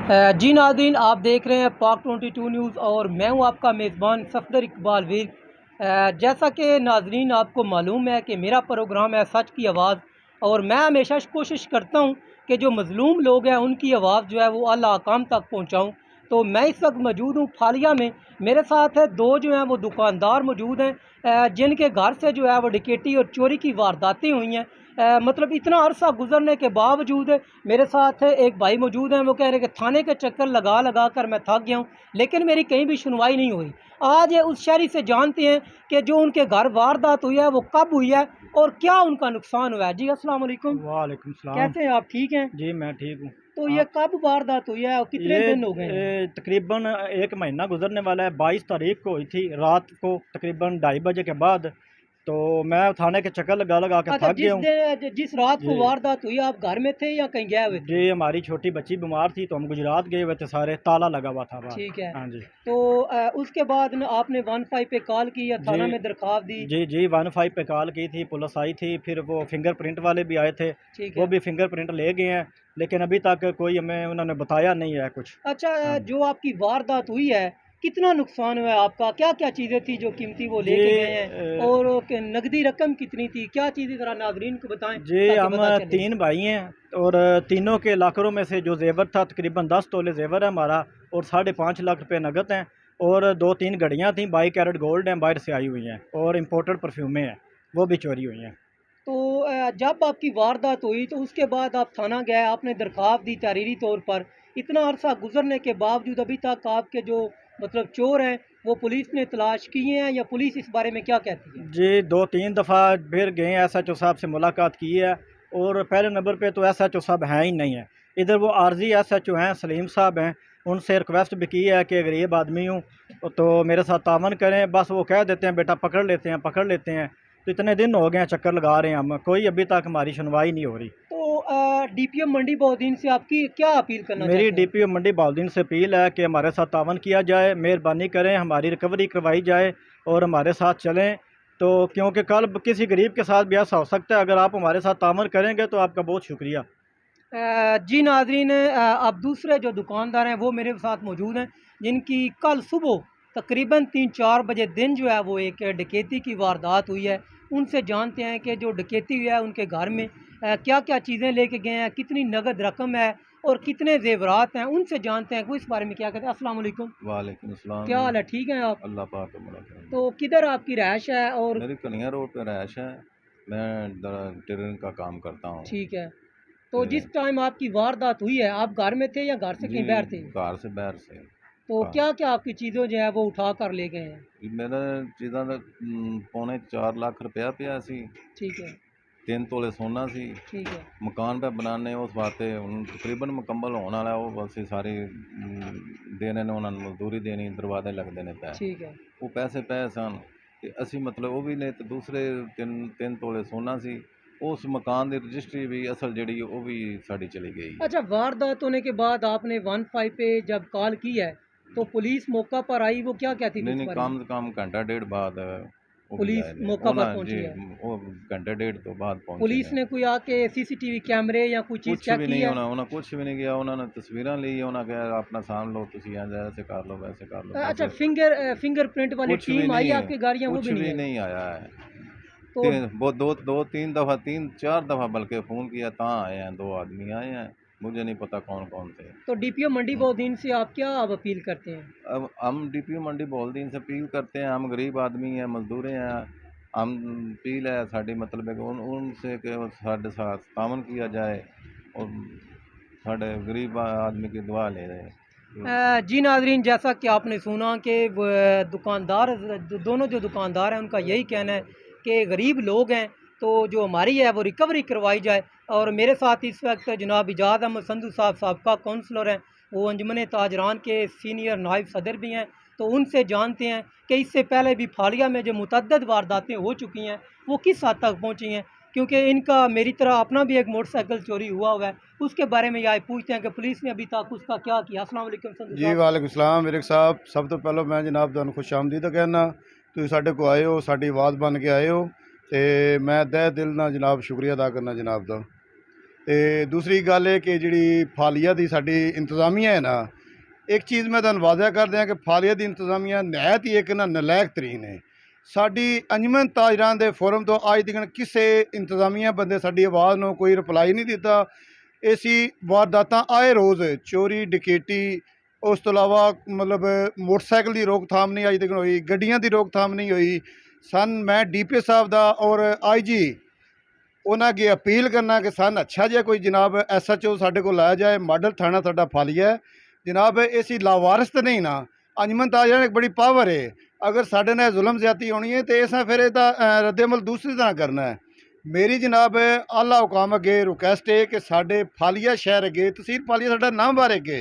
जी नाज़रीन, आप देख रहे हैं पाक 22 न्यूज़ और मैं हूं आपका मेज़बान सफदर इकबाल वीर। जैसा कि नाज़रीन आपको मालूम है कि मेरा प्रोग्राम है सच की आवाज़, और मैं हमेशा कोशिश करता हूं कि जो मज़लूम लोग हैं उनकी आवाज़ जो है वो आला हकाम तक पहुंचाऊं। तो मैं इस वक्त मौजूद हूं फालिया में। मेरे साथ है दो जो हैं वो दुकानदार मौजूद हैं, जिनके घर से जो है वो डकैती और चोरी की वारदातें हुई हैं। मतलब इतना अरसा गुजरने के बावजूद मेरे साथ एक भाई मौजूद हैं। वो कह रहे हैं कि थाने के चक्कर लगा लगा कर मैं थक गया हूँ, लेकिन मेरी कहीं भी सुनवाई नहीं हुई। आज उस शहरी से जानते हैं कि जो उनके घर वारदात हुई है वो कब हुई है और क्या उनका नुकसान हुआ है। जी अस्सलाम वालेकुम। वालेकुम सलाम। कैसे हैं आप, ठीक हैं? जी मैं ठीक हूँ। तो ये आप कब वारदात हुई है और कितने दिन हो गए हैं? तकरीबन एक महीना गुजरने वाला है। 22 तारीख को हुई थी रात को तकरीबन 2:30 बजे के बाद। तो मैं थाने के चक्कर लगा लगा के अच्छा, थक गया हूँ। जिस रात को जी वारदात हुई आप घर में थे या कहीं गए हुए थे? जी, हमारी छोटी बच्ची बीमार थी तो हम गुजरात गए हुए थे, सारे ताला लगा हुआ था बाहर। ठीक है। हाँ जी। तो उसके बाद न आपने 15 पे कॉल की या जी थाना में दरख्वास्त दी? जी जी, 15 पे कॉल की थी, पुलिस आई थी, फिर वो फिंगरप्रिंट वाले भी आए थे। ठीक वो है। भी फिंगरप्रिंट ले गए हैं, लेकिन अभी तक कोई हमें उन्होंने बताया नहीं है कुछ। अच्छा, हाँ जो आपकी वारदात हुई है, कितना नुकसान हुआ है आपका? क्या-क्या चीज़ें थी जो कीमती वो जी लेके गए हैं? और क नकदी रकम कितनी थी? क्या चीज़ें ज़रा नाज़रीन को बताएँ जी, ताकि हम पता चले। 3 भाई हैं और तीनों के लॉकरों में से जो ज़ेवर था तकरीबन 10 तोले ज़ेवर है हमारा, और 5.5 लाख रुपए नकद हैं, और 2-3 घड़ियाँ थी, 22 कैरेट गोल्ड हैं, बाहर से आई हुई हैं, और इम्पोर्टेड परफ्यूमें हैं, वो भी चोरी हुई हैं। तो जब आपकी वारदात हुई तो उसके बाद आप थाना गए, आपने दरख्वास्त दी तहरीरी तौर पर। इतना अरसा गुज़रने के बावजूद अभी तक आपके जो मतलब चोर हैं, वो पुलिस ने तलाश किए हैं या पुलिस इस बारे में क्या कहती है? जी, 2-3 दफ़ा फिर गए एसएचओ साहब से मुलाकात की है, और पहले नंबर पे तो एसएचओ साहब हैं ही नहीं है। इधर वो आर्ज़ी एसएचओ हैं, सलीम साहब हैं, उनसे रिक्वेस्ट भी की है कि गरीब आदमी हूँ तो मेरे साथ तावन करें, बस वो कह देते हैं बेटा पकड़ लेते हैं, पकड़ लेते हैं। तो इतने दिन हो गए हैं चक्कर लगा रहे हैं हम, कोई अभी तक हमारी सुनवाई नहीं हो रही। तो डीपीएम मंडी बहाउद्दीन से आपकी क्या अपील करना मेरी चाहते हैं? डीपीओ मंडी बहाउद्दीन से अपील है कि हमारे साथ तावन किया जाए, मेहरबानी करें, हमारी रिकवरी करवाई जाए और हमारे साथ चलें। तो क्योंकि कल किसी गरीब के साथ भी ऐसा हो सकता है, अगर आप हमारे साथ तावन करेंगे तो आपका बहुत शुक्रिया। जी नाज़रीन, अब दूसरे जो दुकानदार हैं वो मेरे साथ मौजूद हैं, जिनकी कल सुबह तकरीबन 3-4 बजे दिन जो है वो एक डकैती की वारदात हुई है। उनसे जानते हैं कि जो डकैती हुई है उनके घर में क्या-क्या चीज़ें लेके गए हैं, कितनी नगद रकम है और कितने ज़ेवरात हैं। उनसे जानते हैं वो इस बारे में क्या कहते हैं। अस्सलाम वालेकुम। वालेकुम सलाम क्या जी। हाल है, ठीक हैं आप? अल्लाह पाक का बड़ा करम है। तो किधर आपकी रहाइश है? और मेरी कन्हैया रोड पे रहायश है। मैं टेलरिंग का काम करता हूँ। ठीक है। तो जिस टेलरिंग टाइम आपकी वारदात हुई है आप घर में थे या घर से जी, कहीं बाहर थे? घर से बाहर से। तो हाँ क्या-क्या आपकी चीज़ें जो है वो उठा कर ले गए हैं? जी, मेरा चीज़ां ਦਾ पौने 4 ਲੱਖ ਰੁਪਇਆ ਪਿਆ ਸੀ। ठीक है, 3 ਤੋਲੇ ਸੋਨਾ ਸੀ। ठीक है, ਮਕਾਨ ਪੇ ਬਣਾਉਣੇ ਉਸ ਵਾਸਤੇ ਹੁਣ ਤਕਰੀਬਨ ਮੁਕੰਮਲ ਹੋਣ ਵਾਲਾ, ਉਹ ਅਸੀਂ ਸਾਰੇ ਦੇਣੇ ਨੇ, ਉਹਨਾਂ ਨੂੰ ਮਜ਼ਦੂਰੀ ਦੇਣੀ, ਦਰਵਾਜ਼ੇ ਲੱਗਦੇ ਨੇ ਪੈ। ठीक है। ਉਹ ਪੈਸੇ ਪਏ ਸਨ ਤੇ ਅਸੀਂ ਮਤਲਬ ਉਹ ਵੀ ਨੇ, ਤੇ ਦੂਸਰੇ 3 ਤੋਲੇ ਸੋਨਾ ਸੀ। ਉਸ ਮਕਾਨ ਦੀ ਰਜਿਸਟਰੀ ਵੀ ਅਸਲ ਜਿਹੜੀ ਉਹ ਵੀ ਸਾਡੀ चली गई है। अच्छा, वारदात होने के बाद आपने 15 पे जब कॉल की है, तो पुलिस मौका पर आई, वो क्या कहती थी नहीं इस नहीं, बारे में? कम से कम घंटा डेढ़ बाद वो भी पुलिस आए ने मौका पर ਉਹਨਾਂ जी। पहुँची है। वो घंटे डेढ़ तो बाद पहुंचे पुलिस ने। ने कोई आके सीसीटीवी कैमरे या कोई चीज़ कुछ चेक भी की नहीं है? होना, उन्हें कुछ भी नहीं किया। उन्होंने तस्वीरें ली, उन्हें कहा अपना साम लो, तुम ऐसे कर लो, वैसे कर लो, अच्छा, बस। फिंगरप्रिंट वाली कुछ भी टीम आई नहीं है, आपकी गाड़ी या वो कुछ भी नहीं भी आई? नहीं आया है। तो वो दो तीन दफ़ा, 3-4 दफ़ा बल्कि फ़ोन किया, तहाँ आए हैं, 2 आदमी आए हैं। मुझे नहीं पता कौन कौन थे। तो डीपीओ मंडी बहाउद्दीन से आप क्या अब अपील करते हैं? अब हम डीपीओ मंडी बहाउद्दीन से अपील करते हैं, हम गरीब आदमी हैं, मजदूरें हैं। हम अपील है साड़ी मतलब है कि उनसे कि वो साढ़े साथ तावन किया जाए और साढ़े गरीब आदमी की दुआ ले रहे। जी नाज़रीन, जैसा कि आपने सुना कि दुकानदार दोनों जो दुकानदार हैं उनका यही कहना है कि गरीब लोग हैं, तो जो हमारी है वो रिकवरी करवाई जाए। और मेरे साथ इस वक्त जनाब इजाज़ अहमद संधू साहब साबका काउंसलर हैं, वो अंजुमन ताजरान के सीनियर नायब सदर भी हैं। तो उनसे जानते हैं कि इससे पहले भी फालिया में जो मुतअद्दिद वारदातें हो चुकी हैं वो किस हद तक पहुँची हैं, क्योंकि इनका मेरी तरह अपना भी एक मोटरसाइकिल चोरी हुआ है। उसके बारे में यह पूछते हैं कि पुलिस ने अभी तक उसका क्या किया। अस्सलाम वालेकुम संधू जी साहब। वालेकुम सलाम मेरे साहब। सब तो पहले मैं जनाब तुहानू खुश आमदीद कहना, तुसीं साडे को आए हो, साडी आवाज़ बन के आए हो, तो मैं तहे दिल नाल जनाब शुक्रिया अदा करना जनाब दा। ਤੇ ਦੂਸਰੀ ਗੱਲ ਇਹ ਕਿ ਜਿਹੜੀ ਫਾਲੀਆ ਦੀ ਸਾਡੀ ਇੰਤਜ਼ਾਮੀਆ ਹੈ ਨਾ, ਇੱਕ ਚੀਜ਼ ਮੈਂ ਤੁਹਾਨੂੰ ਵਾਅਦਾ ਕਰ ਦਿਆਂ ਕਿ ਫਾਲੀਆ ਦੀ ਇੰਤਜ਼ਾਮੀਆ ਨਹਾਇਤ ਹੀ ਇੱਕ ਨਾ ਨਲਾਇਕ ਤਰੀਨ ਹੈ। ਸਾਡੀ ਅੰਜਮਨ ਤਾਜਰਾਂ ਦੇ ਫੋਰਮ ਤੋਂ ਅੱਜ ਤੱਕ ਕਿਸੇ ਇੰਤਜ਼ਾਮੀਆ ਬੰਦੇ ਸਾਡੀ ਆਵਾਜ਼ ਨੂੰ ਕੋਈ ਰਿਪਲਾਈ ਨਹੀਂ ਦਿੱਤਾ। ਅਸੀਂ ਵਾਰਦਾਤਾਂ ਆਏ ਰੋਜ਼ ਚੋਰੀ ਡਕੈਤੀ, ਉਸ ਤੋਂ ਇਲਾਵਾ ਮਤਲਬ ਮੋਟਰਸਾਈਕਲ ਦੀ ਰੋਕਥਾਮ ਨਹੀਂ ਅੱਜ ਤੱਕ ਹੋਈ, ਗੱਡੀਆਂ ਦੀ ਰੋਕਥਾਮ ਨਹੀਂ ਹੋਈ। मैं DP ਸਾਹਿਬ ਦਾ ਔਰ IG ਉਹਨਾਂ ਅੱਗੇ ਅਪੀਲ ਕਰਨਾ ਕਿ ਅੱਛਾ ਜਿਹਾ ਕੋਈ ਜਨਾਬ SHO ਸਾਡੇ ਕੋਲ ਲਾਇਆ ਜਾਏ। ਮਾਡਲ ਥਾਣਾ ਸਾਡਾ ਫਾਲੀਆ ਹੈ जनाब, ऐसी लावारस तो नहीं ना। अंजमन ताजरा एक बड़ी पावर है, अगर साढ़े ने जुल्म ज्यादा होनी है तो इस फिर रद्दमल दूसरी तरह करना है। मेरी जनाब आला हुकाम अगे रिक्वेस्ट है कि साढ़े फालिया शहर अगे तहसील फालिया साडा नाम बार अगे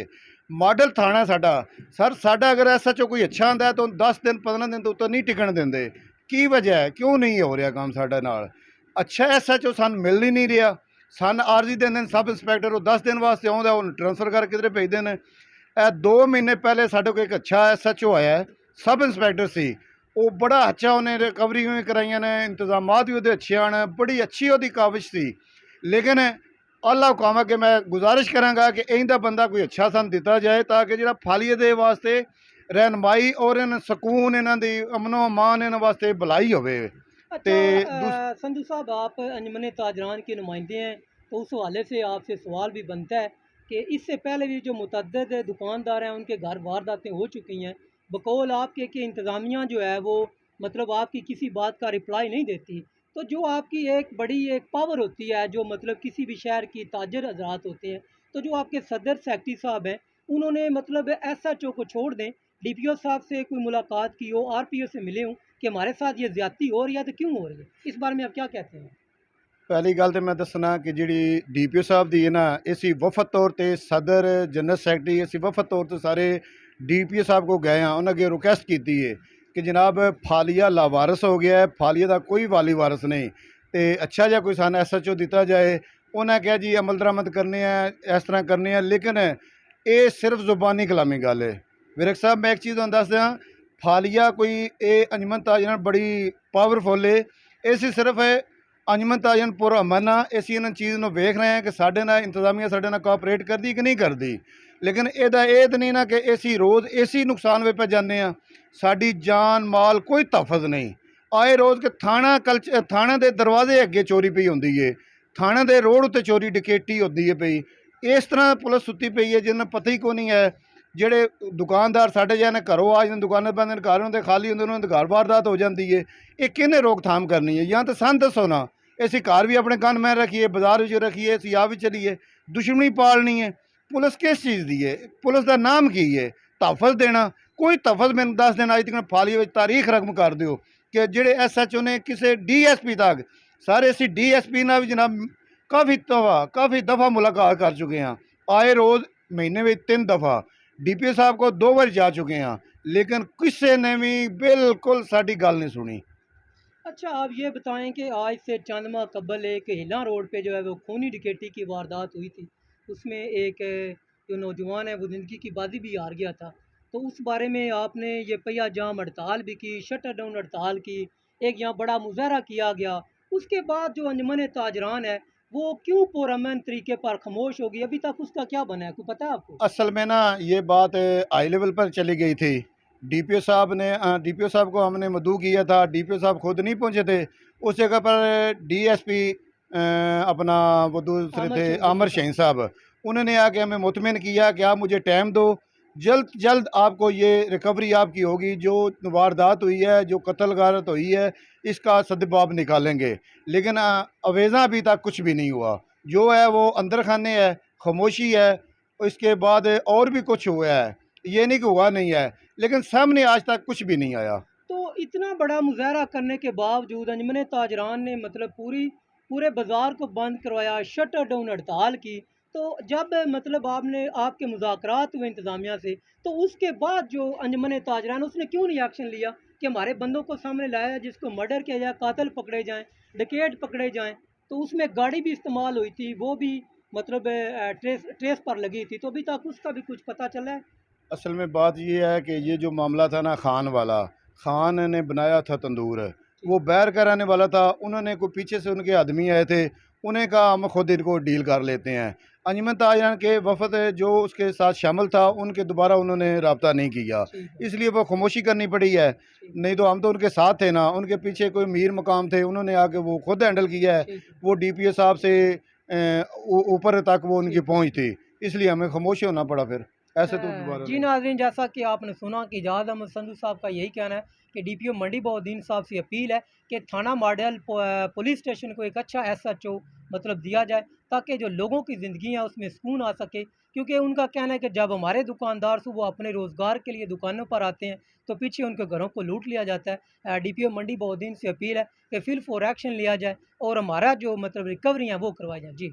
मॉडल थाना साडा सर साडा अगर SHO कोई अच्छा आंदा है तो 10 दिन 15 दिन तो उत्तर नहीं टिकन देंगे। की वजह है, क्यों नहीं हो रहा काम साडे नाल? अच्छा SHO सन मिल ही नहीं रहा। सन आरजी देंगे सब इंस्पैक्टर 10 दिन वास्ते आउंदा ट्रांसफर कर किधरे भेजते हैं। 2 महीने पहले साढ़े को एक अच्छा SHO आया है, सब इंस्पैक्टर सी, वो बड़ा अच्छा उन्हें रिकवरी भी कराइया ने, इंतजामात भी वो अच्छे आने, बड़ी अच्छी वो काविश थी। लेकिन अल्लाह हुकाम के मैं गुजारिश कराँगा कि इंदा बंदा कोई अच्छा सन दिता जाए ताकि जो फालिए दे वास्ते रहनमाई और इन सकून इन्हों की अमनो अमान इन वास्ते भलाई होवे। अच्छा संधू साहब, आप अंजमन ताजरान के नुमाइंदे हैं तो उस हवाले से आपसे सवाल भी बनता है कि इससे पहले भी जो मुतअद्दिद दुकानदार हैं उनके घर वारदातें हो चुकी हैं, बकौल आपके कि इंतज़ामिया जो है वो मतलब आपकी किसी बात का रिप्लाई नहीं देती। तो जो आपकी एक बड़ी एक पावर होती है, जो मतलब किसी भी शहर की ताजर हजरात होते हैं, तो जो आपके सदर सेक्रेटरी साहब हैं उन्होंने मतलब SHO को छोड़ दें, DPO साहब से कोई मुलाकात की हो, RPO से मिले हों कि हमारे साथ ये ज़्यादती हो रही है तो क्यों हो रही है, इस बारे में आप क्या कहते हैं? पहली गल तो मैं दसना कि जी DPO साहब की है ना, इसी वफद तौर पर सदर जनरल सैकटरी असी वफद तौर पर सारे DPO साहब को गए हैं, उन्हें अगे रिक्वेस्ट की है कि जनाब फालिया लावारस हो गया है, फालिया का कोई वाली वारस नहीं, तो अच्छा जहा कोई सन SHO दिता जाए। उन्हें कहा जी अमल दरामद करने हैं, इस तरह करने हैं, लेकिन ये सिर्फ जुबानी कलामी गल है। विरक साहब मैं एक चीज़ तुहानूं दस दियां, फालिया कोई ये अंजमन ताजरान बड़ी पावरफुल है, इसी सिर्फ अंजमन ताजरान पूरा अमन आ, असी इन चीज़ में वेख रहे हैं कि साढ़े नाल इंतजामिया साढ़े नाल कोऑपरेट करती कि नहीं करती। लेकिन यदा ये तो नहीं ना कि असी रोज़ इसी नुकसान वे पे जाने हैं, साड़ी जान माल कोई तहफ़्फ़ुज़ नहीं। आए रोज़ के थाना के दरवाजे अगे चोरी पई होंदी है, थाने के रोड उत्ते चोरी डकैती होती है पई, इस तरह पुलिस सुत्ती पई है जिन्हें पता ही कोई नहीं है। ਜਿਹੜੇ दुकानदार साढ़े जाने घरों आ जाते, दुकानें बंद घर होंगे खाली होंगे, उन्होंने घर वारदात हो जाती है, ये किन्हें रोकथाम करनी है? या तो सन दसो ना, असी घर भी अपने गन मैन रखिए, बाजार में रखिए, असी आ भी चलीए, दुश्मनी पालनी है। पुलिस किस चीज़ की है? पुलिस का नाम की है? तहफ़्फ़ुज़ देना कोई तहफ़्फ़ुज़ मैंने 10 दिन अज तक फालिया तारीख रकम कर दो कि जोड़े SHO ने किसी DSP तक सारे असी DSP ना भी जनाब काफ़ी दफ़ा मुलाकात कर चुके हैं, आए रोज़ महीने में 3 दफ़ा DPO साहब को 2 बार जा चुके हैं, लेकिन किसी ने भी बिल्कुल साड़ी गल नहीं सुनी। अच्छा आप ये बताएं कि आज से चंद माह कबल एक हिला रोड पे जो है वो खूनी डकैती की वारदात हुई थी, उसमें एक जो नौजवान है वो ज़िंदगी की बाजी भी हार गया था, तो उस बारे में आपने ये पहिया जाम हड़ताल भी की, शटर डाउन हड़ताल की, एक यहाँ बड़ा मुजाहरा किया गया। उसके बाद जो अंजमन ताजरान है वो क्यों पुरअमन तरीके पर खामोश होगी, अभी तक उसका क्या बना है, कोई पता है आपको? असल में ना ये बात हाई लेवल पर चली गई थी, DPO साहब को हमने मदऊ किया था, DPO साहब खुद नहीं पहुंचे थे, उस जगह पर DSP अपना वो दूसरे थे आमिर शहीन साहब, उन्होंने आके हमें मुतमिन किया कि आप मुझे टाइम दो, जल्द आपको ये रिकवरी आपकी होगी, जो वारदात हुई है, जो कत्ल गारत हुई है, इसका सदबाब निकालेंगे। लेकिन अवेज़ा अभी तक कुछ भी नहीं हुआ, जो है वो अंदर खाने है, खामोशी है। इसके बाद और भी कुछ हुआ है, ये नहीं कि हुआ नहीं है, लेकिन सामने आज तक कुछ भी नहीं आया। तो इतना बड़ा मुजाहरा करने के बावजूद अंजमन ताजरान ने मतलब पूरे बाज़ार को बंद करवाया, शटर डाउन हड़ताल की, तो जब मतलब आपके मुज़ाकरात हुए इंतज़ामिया से, तो उसके बाद जो अंजमन ताजरान उसने क्यों नहीं एक्शन लिया कि हमारे बंदों को सामने लाया, जिसको मर्डर किया जाए, कातिल पकड़े जाएँ, डकैत पकड़े जाएँ। तो उसमें गाड़ी भी इस्तेमाल हुई थी, वो भी मतलब ट्रेस पर लगी थी, तो अभी तक उसका भी कुछ पता चला है? असल में बात ये है कि ये जो मामला था ना खान वाला, खान ने बनाया था तंदूर, वो बैर कराने वाला था, उन्होंने कोई पीछे से उनके आदमी आए थे, उन्हें कहा हम खुद इनको डील कर लेते हैं। अंजुमन ताजरान के वफद जो उसके साथ शामिल था उनके दोबारा उन्होंने रब्ता नहीं किया, ठीक है, इसलिए वो खामोशी करनी पड़ी है। ठीक नहीं तो हम तो उनके साथ थे ना, उनके पीछे कोई मीर मकाम थे, उन्होंने आके वो खुद हैंडल किया है। ठीक है, वो डीपीओ साहब से ऊपर तक वो उनकी ठीक। पहुंच थी, इसलिए हमें खामोश होना पड़ा फिर। ऐसे तो दोबारा जी नाज़रीन, जैसा कि आपने सुना कि इजाज़ अहमद संधू साहब का यही कहना है कि डीपीओ मंडी बहाउद्दीन साहब से अपील है कि थाना मॉडल पुलिस स्टेशन को एक अच्छा एसएचओ मतलब दिया जाए, ताकि जो लोगों की ज़िंदगी है उसमें सुकून आ सके। क्योंकि उनका कहना है कि जब हमारे दुकानदार सुबह अपने रोज़गार के लिए दुकानों पर आते हैं तो पीछे उनके घरों को लूट लिया जाता है। डीपीओ मंडी बहाउद्दीन से अपील है कि फिल फॉर एक्शन लिया जाए और हमारा जो मतलब रिकवरी है वो करवाई जाए। जी।